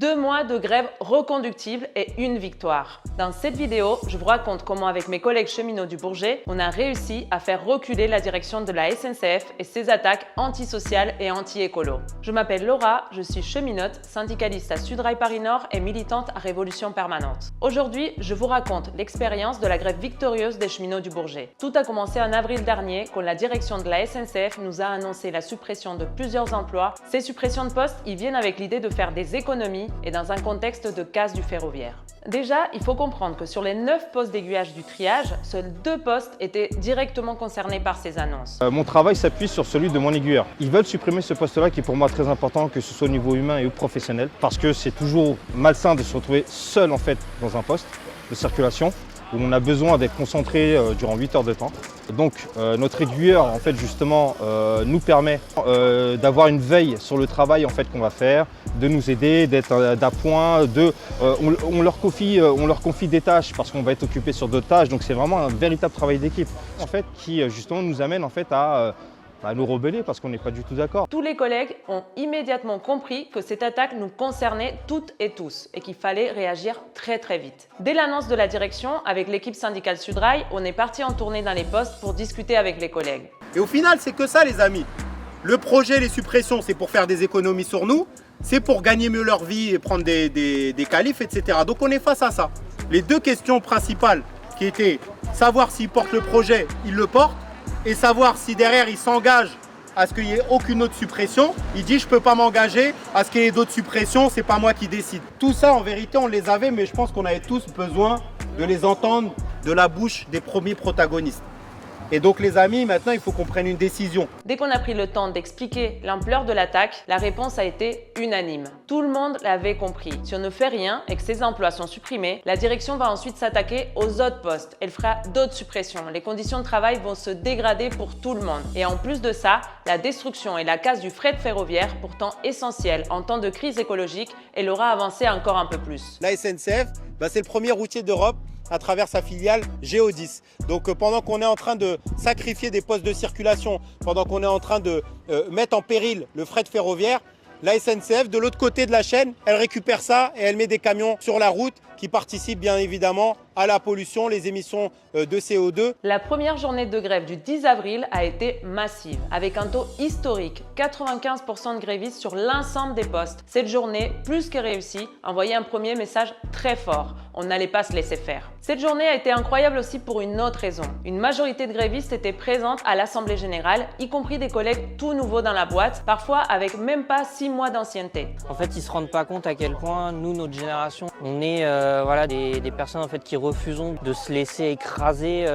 2 mois de grève reconductible et une victoire. Dans cette vidéo, je vous raconte comment avec mes collègues cheminots du Bourget, on a réussi à faire reculer la direction de la SNCF et ses attaques antisociales et anti-écolo. Je m'appelle Laura, je suis cheminote, syndicaliste à Sudrail Paris Nord et militante à Révolution Permanente. Aujourd'hui, je vous raconte l'expérience de la grève victorieuse des cheminots du Bourget. Tout a commencé en avril dernier quand la direction de la SNCF nous a annoncé la suppression de plusieurs emplois. Ces suppressions de postes, ils viennent avec l'idée de faire des économies et dans un contexte de casse du ferroviaire. Déjà, il faut comprendre que sur les 9 postes d'aiguillage du triage, seuls 2 postes étaient directement concernés par ces annonces. Mon travail s'appuie sur celui de mon aiguilleur. Ils veulent supprimer ce poste-là qui est pour moi très important, que ce soit au niveau humain et au professionnel, parce que c'est toujours malsain de se retrouver seul en fait dans un poste de circulation où on a besoin d'être concentré durant 8 heures de temps. Donc notre aiguilleur en fait justement nous permet d'avoir une veille sur le travail en fait qu'on va faire, de nous aider, d'être d'appoint, on leur confie des tâches parce qu'on va être occupé sur d'autres tâches. Donc c'est vraiment un véritable travail d'équipe en fait qui justement nous amène en fait à nous rebeller parce qu'on n'est pas du tout d'accord. Tous les collègues ont immédiatement compris que cette attaque nous concernait toutes et tous et qu'il fallait réagir très vite. Dès l'annonce de la direction, avec l'équipe syndicale Sudrail, on est parti en tournée dans les postes pour discuter avec les collègues. Et au final, c'est que ça les amis. Le projet, les suppressions, c'est pour faire des économies sur nous, c'est pour gagner mieux leur vie et prendre des qualifs, etc. Donc on est face à ça. Les deux questions principales qui étaient savoir s'ils portent le projet, ils le portent, et savoir si derrière il s'engage à ce qu'il n'y ait aucune autre suppression. Il dit je ne peux pas m'engager à ce qu'il y ait d'autres suppressions, c'est pas moi qui décide. Tout ça en vérité on les avait, mais je pense qu'on avait tous besoin de les entendre de la bouche des premiers protagonistes. Et donc les amis, maintenant il faut qu'on prenne une décision. Dès qu'on a pris le temps d'expliquer l'ampleur de l'attaque, la réponse a été unanime. Tout le monde l'avait compris. Si on ne fait rien et que ces emplois sont supprimés, la direction va ensuite s'attaquer aux autres postes. Elle fera d'autres suppressions. Les conditions de travail vont se dégrader pour tout le monde. Et en plus de ça, la destruction et la casse du fret ferroviaire, pourtant essentiel en temps de crise écologique, elle aura avancé encore un peu plus. La SNCF, c'est le premier routier d'Europe à travers sa filiale Géodis. Donc pendant qu'on est en train de sacrifier des postes de circulation, pendant qu'on est en train de mettre en péril le fret ferroviaire, la SNCF, de l'autre côté de la chaîne, elle récupère ça et elle met des camions sur la route qui participent bien évidemment à la pollution, les émissions de CO2. La première journée de grève du 10 avril a été massive, avec un taux historique, 95% de grévistes sur l'ensemble des postes. Cette journée, plus que réussie, envoyait un premier message très fort. On n'allait pas se laisser faire. Cette journée a été incroyable aussi pour une autre raison. Une majorité de grévistes étaient présentes à l'Assemblée Générale, y compris des collègues tout nouveaux dans la boîte, parfois avec même pas 6 mois d'ancienneté. En fait, ils ne se rendent pas compte à quel point, nous, notre génération, on est des personnes en fait, qui refusons de se laisser écraser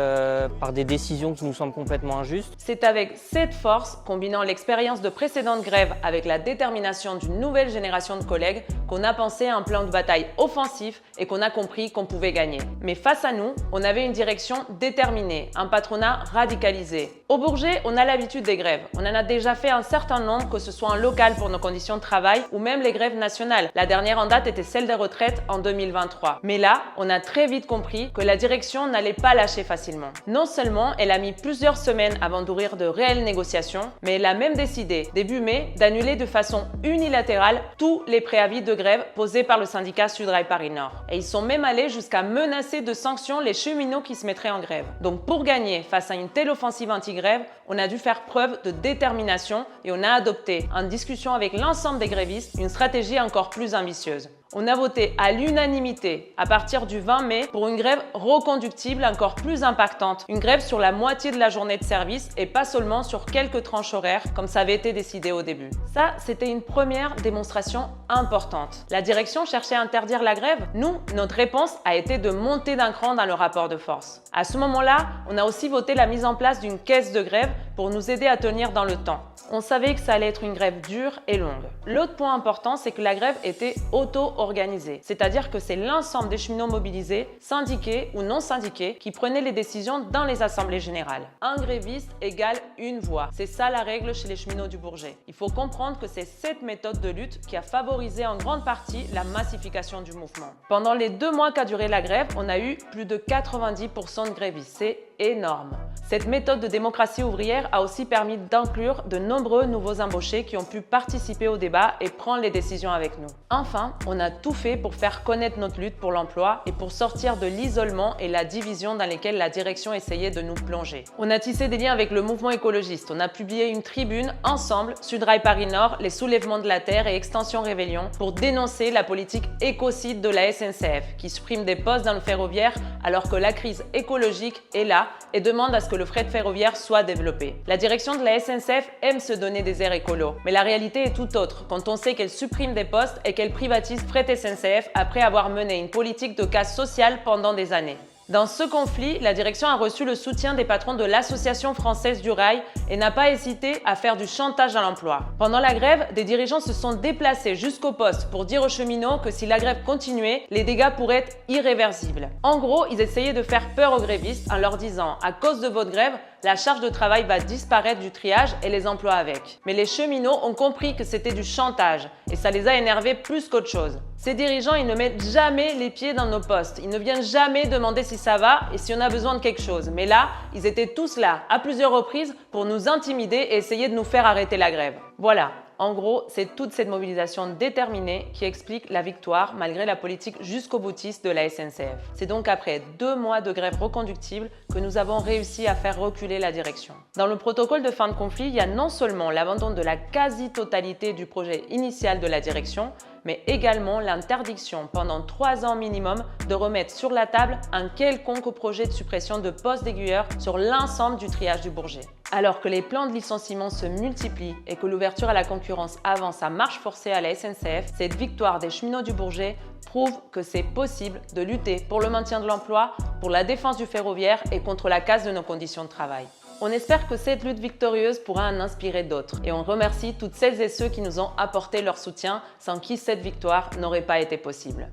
par des décisions qui nous semblent complètement injustes. C'est avec cette force, combinant l'expérience de précédentes grèves avec la détermination d'une nouvelle génération de collègues, qu'on a pensé à un plan de bataille offensif et qu'on a compris qu'on pouvait gagner. Mais face à nous, on avait une direction déterminée, un patronat radicalisé. Au Bourget, on a l'habitude des grèves. On en a déjà fait un certain nombre, que ce soit en local pour nos conditions de travail ou même les grèves nationales. La dernière en date était celle des retraites en 2023. Mais là, on a très vite compris que la direction n'allait pas lâcher facilement. Non seulement elle a mis plusieurs semaines avant d'ouvrir de réelles négociations, mais elle a même décidé, début mai, d'annuler de façon unilatérale tous les préavis de grève posés par le syndicat Sudrail Paris Nord. Et ils sont même allés jusqu'à menacer de sanctions les cheminots qui se mettraient en grève. Donc pour gagner face à une telle offensive anti-grève, on a dû faire preuve de détermination et on a adopté, en discussion avec l'ensemble des grévistes, une stratégie encore plus ambitieuse. On a voté à l'unanimité à partir du 20 mai pour une grève reconductible encore plus impactante. Une grève sur la moitié de la journée de service et pas seulement sur quelques tranches horaires comme ça avait été décidé au début. Ça, c'était une première démonstration importante. La direction cherchait à interdire la grève. Nous, notre réponse a été de monter d'un cran dans le rapport de force. À ce moment-là, on a aussi voté la mise en place d'une caisse de grève pour nous aider à tenir dans le temps. On savait que ça allait être une grève dure et longue. L'autre point important, c'est que la grève était auto-organisée. C'est-à-dire que c'est l'ensemble des cheminots mobilisés, syndiqués ou non syndiqués, qui prenaient les décisions dans les assemblées générales. Un gréviste égale une voix. C'est ça la règle chez les cheminots du Bourget. Il faut comprendre que c'est cette méthode de lutte qui a favorisé en grande partie la massification du mouvement. Pendant les 2 mois qu'a duré la grève, on a eu plus de 90% de grévistes. C'est énorme. Cette méthode de démocratie ouvrière a aussi permis d'inclure de nombreux nouveaux embauchés qui ont pu participer au débat et prendre les décisions avec nous. Enfin, on a tout fait pour faire connaître notre lutte pour l'emploi et pour sortir de l'isolement et la division dans lesquelles la direction essayait de nous plonger. On a tissé des liens avec le mouvement écologiste, on a publié une tribune ensemble, Sudrail Paris Nord, les soulèvements de la terre et Extension Rébellion, pour dénoncer la politique écocide de la SNCF qui supprime des postes dans le ferroviaire alors que la crise écologique est là et demande à ce que le fret ferroviaire soit développé. La direction de la SNCF aime se donner des airs écolos, mais la réalité est tout autre quand on sait qu'elle supprime des postes et qu'elle privatise Fret SNCF après avoir mené une politique de casse sociale pendant des années. Dans ce conflit, la direction a reçu le soutien des patrons de l'Association française du rail et n'a pas hésité à faire du chantage à l'emploi. Pendant la grève, des dirigeants se sont déplacés jusqu'au poste pour dire aux cheminots que si la grève continuait, les dégâts pourraient être irréversibles. En gros, ils essayaient de faire peur aux grévistes en leur disant « à cause de votre grève, la charge de travail va disparaître du triage et les emplois avec ». Mais les cheminots ont compris que c'était du chantage et ça les a énervés plus qu'autre chose. Ces dirigeants, ils ne mettent jamais les pieds dans nos postes. Ils ne viennent jamais demander si ça va et si on a besoin de quelque chose. Mais là, ils étaient tous là, à plusieurs reprises, pour nous intimider et essayer de nous faire arrêter la grève. Voilà. En gros, c'est toute cette mobilisation déterminée qui explique la victoire malgré la politique jusqu'au boutiste de la SNCF. C'est donc après 2 mois de grève reconductible que nous avons réussi à faire reculer la direction. Dans le protocole de fin de conflit, il y a non seulement l'abandon de la quasi-totalité du projet initial de la direction, mais également l'interdiction pendant 3 ans minimum de remettre sur la table un quelconque projet de suppression de postes d'aiguilleurs sur l'ensemble du triage du Bourget. Alors que les plans de licenciement se multiplient et que l'ouverture à la concurrence avance à marche forcée à la SNCF, cette victoire des cheminots du Bourget prouve que c'est possible de lutter pour le maintien de l'emploi, pour la défense du ferroviaire et contre la casse de nos conditions de travail. On espère que cette lutte victorieuse pourra en inspirer d'autres et on remercie toutes celles et ceux qui nous ont apporté leur soutien sans qui cette victoire n'aurait pas été possible.